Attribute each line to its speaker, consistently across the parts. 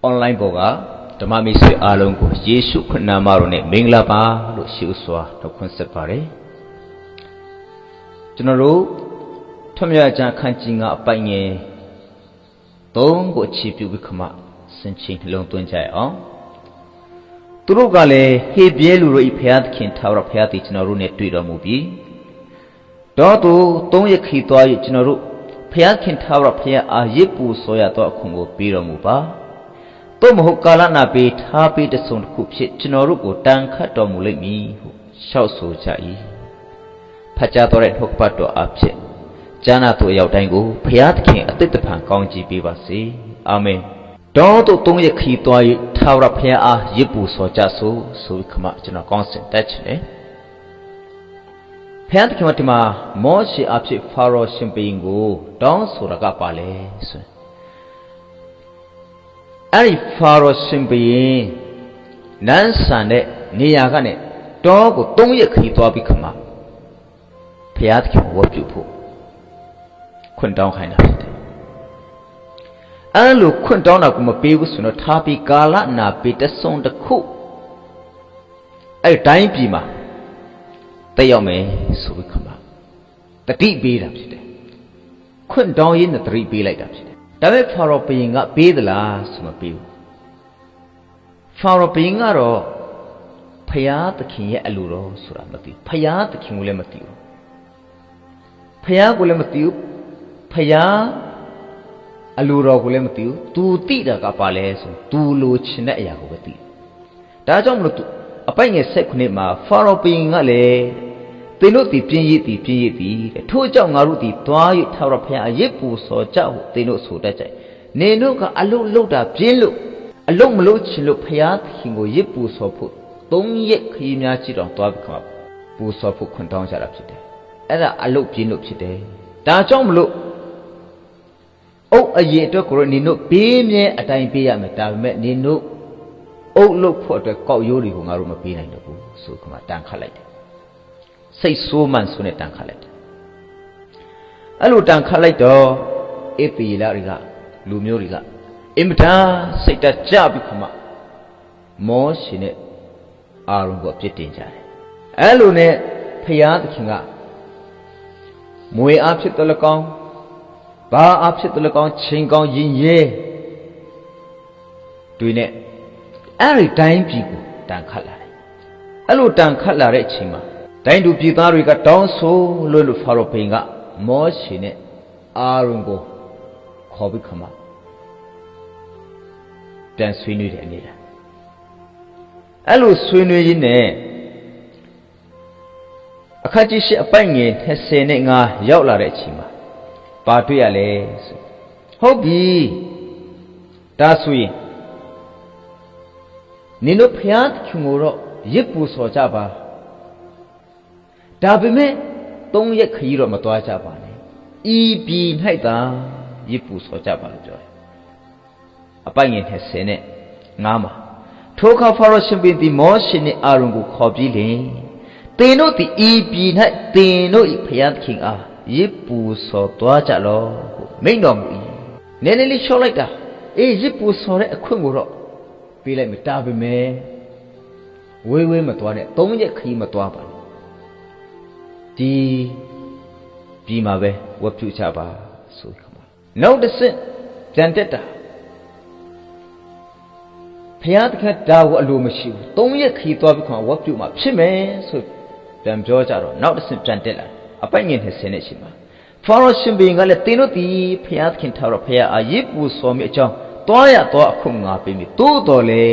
Speaker 1: online ပေါ်ကဓမ္မမိတ်ဆွေအားလုံးကိုယေရှုခရစ်နာမတော်နဲ့မင်္ဂလာပါလို့ရှိဥစွာနှုတ်ခွန်းဆက်ပါတယ်ကျွန်တော်တို့ထွတ်မြတ်ကျမ်းခန်းကြီး9အပိုင်ငယ်3ကိုအခြေပြုပြီးခမစင်ချင်းနှလုံးသွင်းကြရအောင်သူတို့ကလည်းဟေပြဲလူတို့ဤဖျားသခင်ထာဝရဘုရားသည်ကျွန်တော်တို့နဲ့တွေ့တော်မူပြီးတော့သူ3ရက်ခီသွား၍ကျွန်တော်တို့ဘုရားခင်ထာဝရဘုရားအားရစ်ပူဆော်ရသောအခွင့်ကိုပေးတော်မူပါသို့မဟုတ်ကာလနာပေးထားပေးတစုံတစ်ခုဖြစ်ကျွန်တော်တို့ကိုတန်ခတ်တော်မူလိမ့်မည်ဟုလျှောက်ဆိုကြ၏ဖတ်ကြားတော်တဲ့နှုတ်ပတ်တော်အဖြစ်ကျမ်းနာသူအရောက်တိုင်းကိုဘုရားသခင်အသစ်တဖန်ကောင်းချီးပေးပါစေအာမင်တော်တို့3ရက်ခီသွား၍ထာဝရဘုရားအားရစ်ပူဆော်ကြဆိုခမကျွန်တော်ကောင်းစင်တက်ချင်တယ်ဖျားသခင်ဒီမှာမောရှေအဖြစ်ဖာရောရှင်ဘုရင်ကိုတောင်းဆိုတာကပါလေဆိုအဲ့ဒီဖာရောရှင်ဘုရင်နန်းဆန်တဲ့နေရာကနေတောကို3ရက်ခရီးသွားပြီးခမဖျားသခင်ဝတ်ပြုဖို့ခွင့်တောင်းခိုင်းတာဖြစ်တယ်အဲ့လိုခွင့်တောင်းတာကိုမပေးဘူးဆိုတော့ထားပြီးကာလနာပေးတဆုံတစ်ခုအဲ့တိုင်းပြည်မှာတက်ရောက်မယ်ဆိုပြီးခမတတိပေးတာဖြစ်တယ်ခွင့်တောင်းရင်းနဲ့တတိပေးလိုက်တာဖြစ်တယ်ဒါပေမဲ့ဖာရောဘုရင်ကပေးသလားဆိုမပေးဘူးဖာရောဘုရင်ကတော့ဖယားသခင်ရဲ့အလိုတော်ဆိုတာမသိဘူးဖယားသခင်ကိုလည်းမသိဘူးဖယားကိုလည်းမသိဘူးဖယားအလိုတော်ကိုလည်းမသိဘူး तू သိတာကပါလဲဆို तू လိုချင်တဲ့အရာကိုပဲသိတယ်ဒါကြောင့်မလို့ तू အပိုက်ငယ်7ခုနှစ်မှာဖာရောဘုရင်ကလည်းသင်တို့သည်ပြင်းရည်သည်ထို့ကြောင့်ငါတို့သည်သွား၍ထာဝရဘုရားအရစ်ပူဆော်ကြဟုသင်တို့ဆိုတတ်ကြ၏နေတို့ကအလုတ်လုပ်တာပြင်းလို့အလုတ်မလုပ်ချင်လို့ဘုရားသခင်ကိုရစ်ပူဆော်ဖို့3ရက်ခရီးများကြည့်တော့သွားပြီးခါပူဆော်ဖို့ခွင့်တောင်းကြတာဖြစ်တယ်အဲ့ဒါအလုတ်ပြင်းလို့ဖြစ်တယ်ဒါကြောင့်မလို့အုပ်အရေအတွက်ကိုနေတို့ဘေးမြဲအတိုင်းပေးရမယ်ဒါပေမဲ့နေတို့အုပ်လုတ်ဖို့အတွက်ကောက်ရိုးတွေကိုငါတို့မပေးနိုင်တော့ဘူးဆိုခါတန်ခတ်လိုက်တယ်စိတ်ဆိုးမှန်ဆိုနဲ့တန်ခတ်လိုက်တယ်အဲ့လိုတန်ခတ်လိုက်တော့အေပီလာတွေကလူမျိုးတွေကအင်မတန်စိတ်တကြပြီးခမမောရှေနဲ့အာရုံကိုအပြစ်တင်ကြတယ်အဲ့လိုနဲ့ဖယားသခင်ကမွေအားဖြစ်တော်လကောင်းဘာအားဖြစ်တော်လကောင်းချိန်ကောင်းရင်ရဲတွေနဲ့အဲ့ဒီတိုင်းပြည်ကိုတန်ခတ်လာတယ်အဲ့လိုတန်ခတ်လာတဲ့အချိန်မှာတိုင်းသူပြည်သားတွေကတောင်းဆိုလို့ဖာရောဘုရင်ကမောရှေနဲ့အာရုံကိုခေါ်ပြီးခမပြန်ဆွေးနွေးတဲ့အနေနဲ့အဲ့လိုဆွေးနွေးရင်းနဲ့အခန်းကြီး8အပိုက်ငယ်25ရောက်လာတဲ့အချိန်မှာဘာတွေ့ရလဲဆိုဟုတ်ပြီဒါဆိုရင်နင်တို့ဖျားချွန်ကိုတော့ရစ်ပူဆော်ကြပါဒါပေမဲ့3ရက်ခရီးတော့မသွားကြပါနဲ့ဤပြည်၌သာရစ်ပူဆော်ကြပါလို့ပြောတယ်အပိုင်ငယ်20နဲ့9မှာထိုအခါဖာရောရှင်ဘုရင်သည်မောရှေနှင့်အာရုန်ကိုခေါ်ပြီးလျှင်သင်တို့သည်ဤပြည်၌သင်တို့၏ဘုရားသခင်အားရစ်ပူဆော်သွားကြလော့ဟုမိန့်တော်မူ၏နည်းနည်းလေးလျှော့လိုက်တာအေးရစ်ပူဆော်တဲ့အခွင့်ကိုတော့ပေးလိုက်မတာပဲမယ်ဝေးဝေးမသွားနဲ့3ရက်ခရီးမသွားပါနဲ့ဒီပြီးမှာပဲဝတ်ပြုကြပါဆိုခမနောက်တစ်ဆင့်ပြန်တက်တာဘုရားသခင်ဒါကိုအလိုမရှိဘူး3ရက်ခရီးသွားပြီးခမဝတ်ပြုမှာဖြစ်မယ်ဆိုပြန်ပြောကြတော့နောက်တစ်ဆင့်ပြန်တက်လာအပိုက်ငယ်20နဲ့ရှိမှာဖာရောရှင်ဘုရင်ကလည်းသင်တို့ဒီဘုရားသခင်ထာဝရဘုရားအာရစ်ပူဆော်မိအကြောင်းသွားရသွားအခုငါပေးပြီတိုးတော်လေ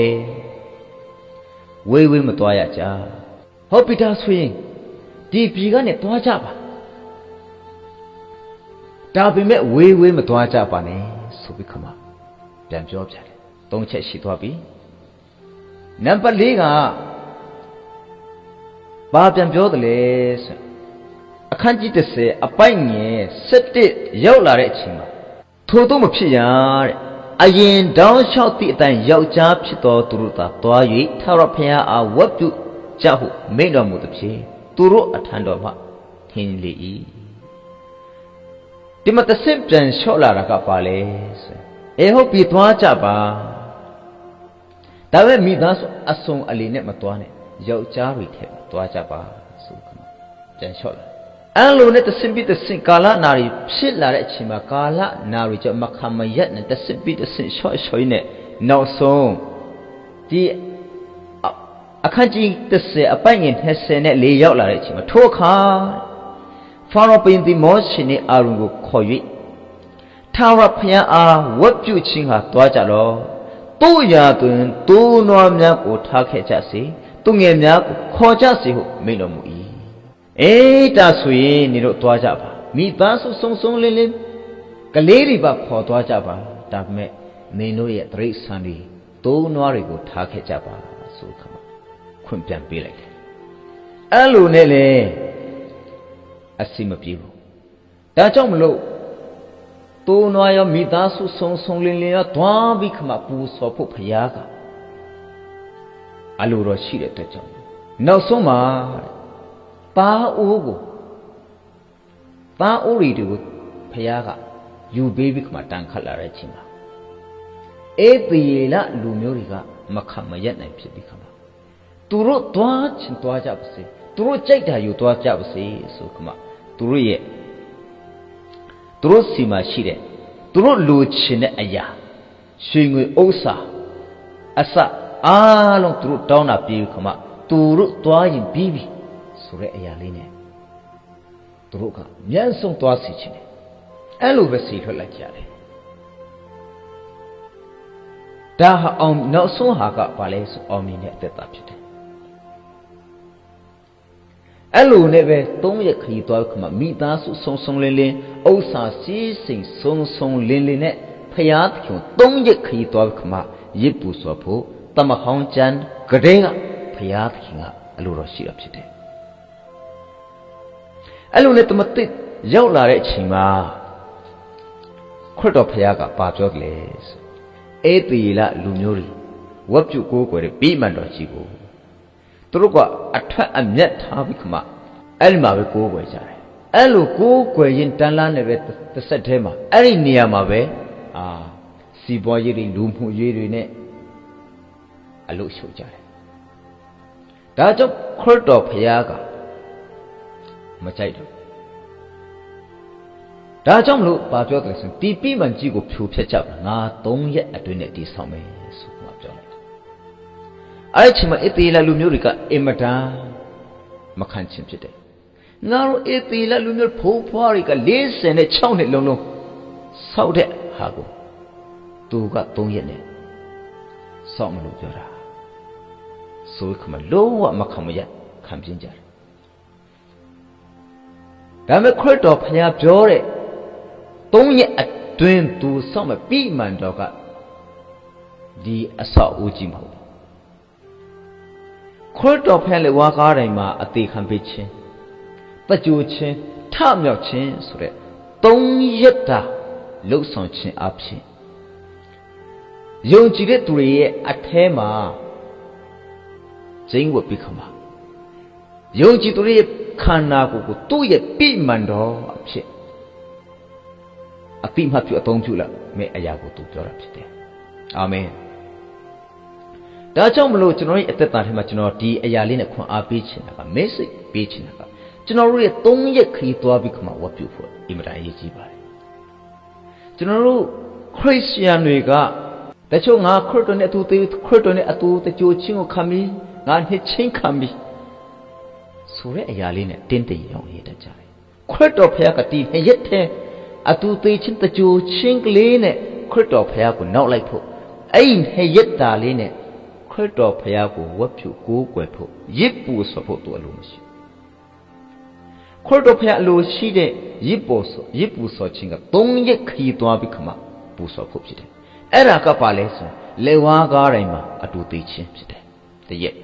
Speaker 1: ဝေးဝေးမသွားရကြဟုတ်ပြီဒါဆိုရင်ဒီပြည်ကနေသွားကြပါဒါပေမဲ့ဝေးဝေးမသွားကြပါနဲ့ဆိုပြီးခမပြန်ပြောပြတယ်3ချက်ရှိသွားပြီနံပါတ်4ကဘာပြန်ပြောတယ်လဲဆိုအခန်းကြီး30အပိုက်ငယ်17ရောက်လာတဲ့အချိန်မှာထို့တော့မဖြစ်ရတဲ့အရင်တောင်းလျှောက်သည့်အတိုင်းယောက်ျားဖြစ်တော်သူတို့သာသွား၍ထာဝရဘုရားအားဝတ်ပြုကြဟုမိန့်တော်မူသည်ဖြင့်သူတို့အထံတော်မှထင်လေ၏ဒီမှာတစ်ဆင့်ပြန်လျှော့လာတာကပါလေဆိုဟုတ်ပြီသွားကြပါ ဒါပေမဲ့မိသားစုအစုံအလီနဲ့မသွားနဲ့ယောက်ျားတွေထဲသွားကြပါဆိုခမကြံလျှော့လာအဲ့လိုနဲ့တဆင့်ပြီးတဆင့်ကာလနာရီဖြစ်လာတဲ့အချိန်မှာကာလနာရီကြောင့်မခံမရက်နဲ့တဆင့်ပြီးတဆင့်လျှော့နဲ့နောက်ဆုံးဒီအခန်းကြီး30အပိုင်ငယ်20နဲ့4ရောက်လာတဲ့အချိန်မှာထိုအခါဖာရောပင်ဒီမောရှေနဲ့အာရုန်ကိုခေါ်၍ထာဝရဘုရားအားဝတ်ပြုခြင်းဟာသွားကြလော့တို့ရာတွင်သူနွားများကိုထားခဲ့ကြစေသူငယ်များကိုခေါ်ကြစေဟုမိန့်တော်မူ၏အေးဒါဆိုရင်နေတို့သွားကြပါမိသားစုစုံစုံလင်းလင်းကလေးတွေပါခေါ်သွားကြပါဒါပေမဲ့နေတို့ရဲ့တိရစ္ဆာန်တွေသူနွားတွေကိုထားခဲ့ကြပါဆိုခမခွင့်ပြန်ပေးလိုက်တယ်အဲ့လိုနဲ့လေအစီမပြေဘူးဒါကြောင့်မလို့သူနွားရောမိသားစုစုံစုံလင်းလင်းရောသွားပြီးခမပူစော်ဖို့ဖရားကအလိုတော်ရှိတဲ့အတွက်ကြောင့်နောက်ဆုံးမှာပါအိုးကိုပါအိုးတွေကိုဖရားကယူပေးပြီးခမတန်ခတ်လာတဲ့အချိန်မှာအေးတီလလူမျိုးတွေကမခံမရက်နိုင်ဖြစ်ပြီးခမသူတို့သွားချင်သွားကြပါစေသူတို့ကြိုက်တာယူသွားကြပါစေဆိုခမသူတို့စီမှာရှိတဲ့သူတို့လိုချင်တဲ့အရာရွှေငွေဥစ္စာအစအားလုံးသူတို့တောင်းတာပြီးခမသူတို့သွားရင်ပြီးပြီဆိုတဲ့အရာလေးနဲ့သူတို့ကမျက်စုံသွားစီချင်တယ်အဲ့လိုပဲစီထွက်လိုက်ကြတယ်ဒါဟာအောင်နောက်ဆုံးဟာကဘာလဲဆိုအောင်မြင်တဲ့အသက်တာဖြစ်တယ်အဲ့လိုနဲ့ပဲ3ရက်ခရီးသွားခမမိသားစုစုံစုံလင်းလင်းဥစ္စာစီးစိမ်စုံစုံလင်းလင်းနဲ့ဖျားသခင်3ရက်ခရီးသွားခမရစ်ပူဆိုဖို့တမဟောင်းကျန်ကတဲ့ကဖျားသခင်ကအလိုတော်ရှိတာဖြစ်တယ်အဲ့လိုနဲ့တမတိရောက်လာတဲ့အချိန်မှာခရစ်တော်ဖျားကပါပြောကြလေအေးတီလလူမျိုးတွေဝတ်ပြုကိုးကွယ်တဲ့ပြီးမှန်တော်ကြီးကိုသူတို့ကအထက်အမျက်ထားပြီးခမအဲ့ဒီမှာပဲကိုးကွယ်ကြတယ်အဲ့လိုကိုးကွယ်ရင်တန်လားနဲ့ပဲတစ်ဆက်တည်းမှာအဲ့ဒီနေရာမှာပဲစီပွားရေးတွေလူမှုရေးတွေနဲ့အလို့ရှုပ်ကြတယ်ဒါကြောင့်ခရစ်တော်ဖခင်ကမကြိုက်တော့ဒါကြောင့်မလို့ဘာပြောတယ်ဆိုဒီပြီးမှန်ကြီးကိုဖြိုဖျက်ကြပါငါ3ရက်အတွင်းနဲ့ဒီဆောင်မယ်ဆိုမှပြောလိုက်အဲ့ဒီချိန်မှာအသေလလူမျိုးတွေကအင်မတန်မခံချင်ဖြစ်တယ်ငါတို့အသေလလူမျိုးဖိုးဖွားတွေက46နှစ်လုံးလုံးစောက်တဲ့ဟာကိုသူက3ရက်နဲ့စောက်မလို့ပြောတာဆိုခမလုံးဝမခံမရခံပြင်းကြတယ်ဒါမဲ့ခရစ်တော်ဖခင်ပြောတဲ့3ရက်အတွင်းသူစောက်မပြီးမှန်တော့ကဒီအဆောက်အဦကြီးမဟုတ်ဘူးခရစ်တော်ဖခင်လည်းဝါကားတိုင်းမှာအသေးခံပေးခြင်းတကြိုခြင်းထမြောက်ခြင်းဆိုတဲ့3ရက်တာလှုပ်ဆောင်ခြင်းအဖြစ်ယုံကြည်တဲ့သူတွေရဲ့အထဲမှာကျင်းဝတ်ပြီးခမှာယုံကြည်သူတွေရဲ့ခန္ဓာကိုယ်ကိုသူ့ရဲ့ပြည့်မှန်တော်အဖြစ်အတိမတ်ပြုအသုံးပြုလိုက်မဲ့အရာကိုသူပြောတာဖြစ်တယ်အာမင်ဒါကြောင့်မလို့ကျွန်တော်ရဲ့အသက်တာထဲမှာကျွန်တော်ဒီအရာလေးနဲ့ခွန်အားပေးချင်တာက message ပေးချင်တာကကျွန်တော်တို့ရဲ့3ရက်ခရီးသွားပြီးခမှာဝတ်ပြုဖို့အင်မတန်အရေးကြီးပါတယ်ကျွန်တော်တို့ခရစ်ယာန်တွေကတချို့ငါခရစ်တော်နဲ့အတူခရစ်တော်နဲ့အတူတကြိုချင်းကိုခံပြီးငါနှစ်ချင်းခံပြီးဆိုတဲ့အရာလေးနဲ့တင်းတင်းရောင်ရတတ်ကြတယ်ခရစ်တော်ဖခင်ကတည်ရက်တဲ့အတူသေးချင်းတကြိုချင်းကလေးနဲ့ခရစ်တော်ဖခင်ကိုနောက်လိုက်ဖို့အဲ့ဒီရက်တာလေးနဲ့ခရစ်တော်ဖခင်ကိုဝတ်ပြုကိုးကွယ်ဖို့ရစ်ပူဆိုဖို့သူအလိုမရှိခရစ်တော်ဖခင်အလိုရှိတဲ့ရစ်ပူဆိုခြင်းက3ရက်ခရီးသွားပြီးခမှပူဆိုဖို့ဖြစ်တယ်အဲ့ဒါကပါလဲဆိုလေဝါကားတိုင်းမှာအတူသေးချင်းဖြစ်တယ်တရက်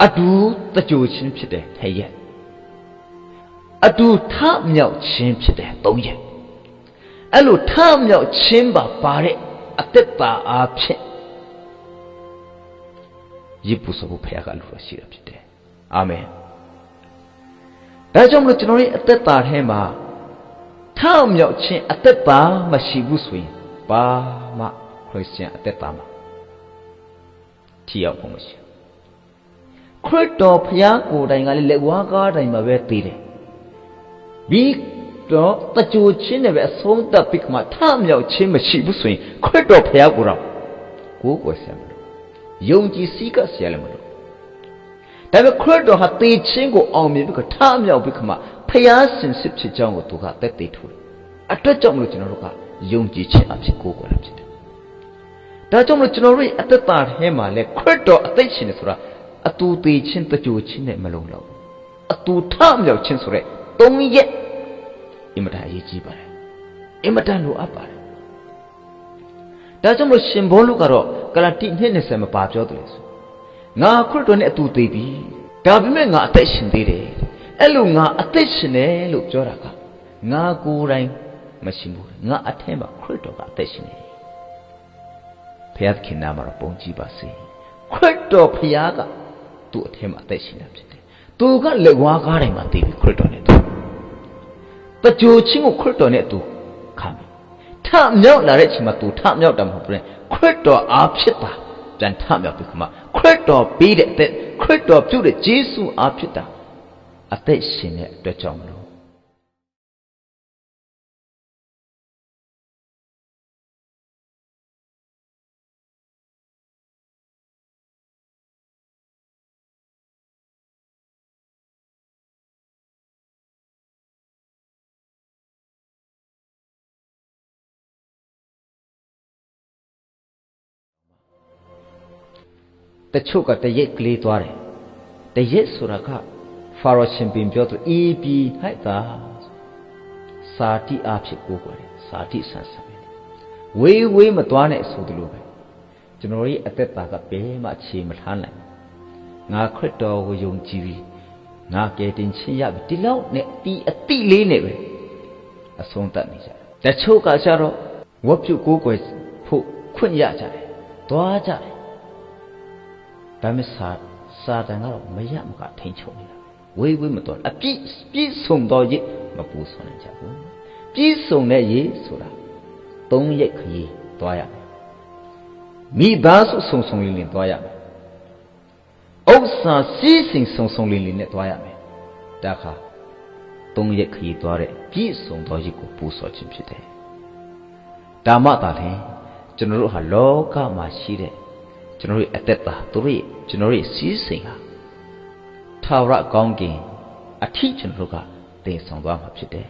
Speaker 1: အတူတကြိုချင်းဖြစ်တယ်ထရက်အတူထမြောက်ချင်းဖြစ်တယ်3ရက်အဲ့လိုထမြောက်ချင်းပါတဲ့အသက်တာအားဖြင့်ရစ်ပူဆိုဖို့ဖခင်ကလူတော်ရှိတာဖြစ်တယ်အာမင်ဒါကြောင့်မလို့ကျွန်တော်ရဲ့အသက်တာထဲမှာထမြောက်ခြင်းအသက်တာမရှိဘူးဆိုရင်ဘာမှခရစ်ယာန်အသက်တာမှာ ထိရောက်ဖို့မရှိခရစ်တော်ဖျားကိုယ်တိုင်ကလည်းလက်ဝါးကားတိုင်မှာပဲသိတယ်ပြီးတော့တကြိုချင်းနဲ့ပဲအဆုံးသတ်ပြီးမှထမြောက်ခြင်းမရှိဘူးဆိုရင်ခရစ်တော်ဖျားကိုယ်တော်ကိုယ်ကိုယ်ဆရာမလို့ယုံကြည်စည်းကပ်ဆရာလည်းမလို့ဒါပေမဲ့ခရစ်တော်ဟာသေခြင်းကိုအောင်မြင်ပြီးထမြောက်ပြီးမှဖျားစင်စစ်ဖြစ်ကြောင်းကိုသူကသက်သေထူတယ်အတွက်ကြောင့်မလို့ကျွန်တော်တို့ကယုံကြည်ခြင်းအဖြစ်ကိုယ်ကိုယ်လည်းဖြစ်တယ်ဒါကြောင့်မလို့ကျွန်တော်တို့ရဲ့အသက်တာထဲမှာလဲခရစ်တော်အသက်ရှင်နေဆိုတာအတူသေးချင်းတကြိုချင်းနဲ့မလုံးတော့အတူထမြောက်ခြင်းဆိုတဲ့၃ရက်အင်မတန်အရေးကြီးပါတယ်အင်မတန်လိုအပ်ပါတယ်ဒါကြောင့်မလို့ရှင်ဘောလုကတော့ဂလာတိ2:20မှာပါပြောတယ်ဆိုငါခရစ်တော်နဲ့အတူသေးပြီဒါပေမဲ့ငါအသက်ရှင်သေးတယ်အဲ့လိုငါအသက်ရှင်တယ်လို့ပြောတာကငါကိုယ်တိုင်မရှိဘူးငါအထက်မှာခရစ်တော်ကအသက်ရှင်နေဘုရားသခင်နာမတော်ပုံကြည်ပါစေခရစ်တော်ဘုရားကသူ့အထက်မှာအသက်ရှင်တာဖြစ်တယ်သူကလက်ဝါးကားတိုင်းမှာတည်ပြီးခရစ်တော်နဲ့သူတကြိုချင်းကိုခရစ်တော်နဲ့သူခံပြီထမြောက်လာတဲ့အချိန်မှာသူထမြောက်တာမဟုတ်ဘူးခရစ်တော်အားဖြစ်တာပြန်ထမြောက်ပြီးခါမှခရစ်တော်ပေးတဲ့အသက်ခရစ်တော်ပြုတဲ့ယေရှုအားဖြစ်တာအသက်ရှင်တဲ့အတွက်ကြောင့်မလို့တချို့ကတရက်ကလေးသွားတယ်တရက်ဆိုတာကဖာရောရှင်ပင်ပြောသူဤပြီဟဲ့တာစာတိအဖြစ်ကိုကိုယ်တယ်စာတိဆန်းဆန်းပဲဝေးဝေးမသွားနဲ့ဆိုသလိုပဲကျွန်တော်ရဲ့အသက်တာကဘယ်မှအခြေမထားနိုင်ငါခရစ်တော်ကိုယုံကြည်ပြီးငါကယ်တင်ခြင်းရပြီဒီလောက်နဲ့ဒီအတိလေးနဲ့ပဲအဆုံးသတ်နေကြတယ်တချို့ကကျတော့ဝတ်ပြုကိုးကွယ်ဖို့ခွင့်ရကြတယ်သွားကြတယ်ဒါမဲ့စာတန်ကတော့မရမကထိန်ချုံနေတာဝေးဝေးမတော်အပြည့်စုံတော့ရေမပူဆွနိုင်ကြဘူးပြည့်စုံတဲ့ရေဆိုတာ၃ရက်ခရီးသွားရမယ်မိသားစုစုံစုံလင်းလင်းသွားရမယ်ဥစ္စာစီးစိမ်စုံစုံလင်းလင်းနဲ့သွားရမယ်ဒါခါ၃ရက်ခရီးသွားတဲ့ပြည့်စုံသောရေကိုပူဆော်ခြင်းဖြစ်တယ်ဒါမှသာလေကျွန်တော်တို့ဟာလောကမှာရှိတဲ့ကျွန်တော်ရဲ့အသက်တာတို့ရဲ့ကျွန်တော်ရဲ့စီးစိမ်ဟာထာဝရကောင်းကင်အထိကျွန်တော်တို့ကတည်ဆောင်သွားမှာဖြစ်တယ်